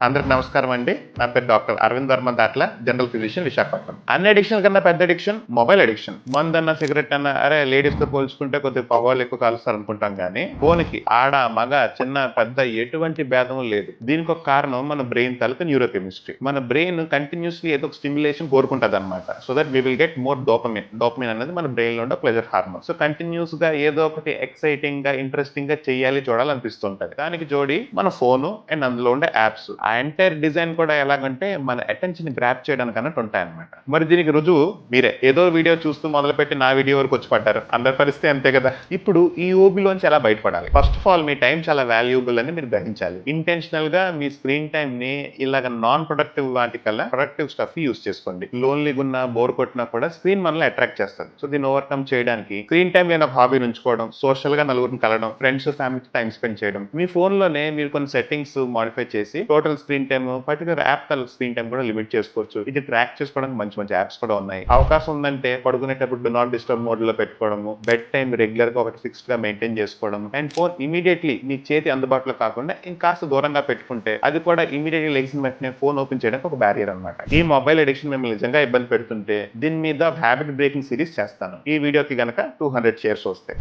అందరికి నమస్కారం అండి. నా పేరు doctor Aravind Varma Datla, general physician, Visakhapatnam. అన్ని అడిక్షన్ కన్నా పెద్ద అడిక్షన్ మొబైల్ అడిక్షన్. మందన్న, సిగరెట్ అన్న అరే లేడీస్ తో పోల్చుకుంటే కొద్దిగా పొగలు ఎక్కువ కాలుస్తారు అనుకుంటాం కానీ ఫోన్కి ఆడ మగ చిన్న పెద్ద ఎటువంటి భేదం లేదు. దీనికి ఒక కారణం మన బ్రెయిన్ తాలూకు న్యూరోకెమిస్ట్రీ. మన బ్రెయిన్ కంటిన్యూస్లీ ఏదో ఒక స్టిమ్యులేషన్ కోరుకుంటుంది అనమాట. So that we will get more dopamine. Dopamine అనేది మన బ్రెయిన్ లో ఉండే ప్లెజర్ హార్మోన్. సో కంటిన్యూస్ గా ఏదో ఒకటి ఎక్సైటింగ్ గా ఇంట్రెస్టింగ్ గా చేయాలి, చూడాలనిపిస్తుంటది. దానికి జోడి మన ఫోను అండ్ అందులో ఉండే యాప్స్. ఆ ఎంటైర్ డిజైన్ కూడా ఎలాగంటే మన అటెన్షన్ గ్రాప్ చేయడానికి అన్నట్టు ఉంటాయన్నమాట. మరి దీనికి రుజువు మీరే. ఏదో వీడియో చూస్తూ మొదలుపెట్టి నా వీడియో వరకు వచ్చి పడ్డారు. అందరి పరిస్థితి అంతే కదా. ఇప్పుడు ఈ ఊబిలోంచి ఎలా బయటపడాలి? First of all me time చాలా వాల్యూబుల్ అని మీరు గ్రహించాలి. ఇంటెన్షనల్ గా మీ స్క్రీన్ టైం ని ఇలాగ నాన్ ప్రొడక్టివ్ వాటికల్లా ప్రొడక్టివ్ స్టఫ్ యూస్ చేసుకోండి. లోన్లీగా ఉన్నా, బోర్ కొట్టినా కూడా స్క్రీన్ మనల్ని అట్రాక్ట్ చేస్తుంది. సో దీన్ని ఓవర్కమ్ చేయడానికి స్క్రీన్ టైం నేను హాబీ ఉంచుకోవడం, సోషల్ గా నలుగురిని కలవడం, ఫ్రెండ్స్ ఫ్యామిలీతో టైం స్పెండ్ చేయడం. మీ ఫోన్ లోనే మీరు కొన్ని సెట్టింగ్స్ మాడిఫై చేసి total screen time, particular app screen time కూడా లిమిట్ చేసుకోవచ్చు. ఇది ట్రాక్ చేసుకోవడానికి మంచి మంచి యాప్స్ కూడా ఉన్నాయి. అవకాశం ఉందంటే పడుకునేటప్పుడు డు నాట్ డిస్టర్బ్ మోడ్ లో పెట్టుకోవడము, బెడ్ టైం రెగ్యులర్ గా ఒకటి ఫిక్స్డ్ గా మెయింటైన్ చేసుకోవడం, అండ్ ఫోన్ ఇమీడియట్లీ మీ చేతి అందుబాటులో కాకుండా ఇంకాస్త దూరంగా పెట్టుకుంటే అది కూడా ఇమీడియట్లీ లెగిసిన వెంటనే ఫోన్ ఓపెన్ చేయడానికి ఒక బ్యారియర్ అనమాట. ఈ మొబైల్ అడిక్షన్ మిమ్మల్ని నిజంగా ఇబ్బంది పెడుతుంటే దీని మీద హ్యాబిట్ బ్రేకింగ్ సిరీస్ చేస్తాను. ఈ వీడియోకి గనక 200 షేర్స్ వస్తాయి.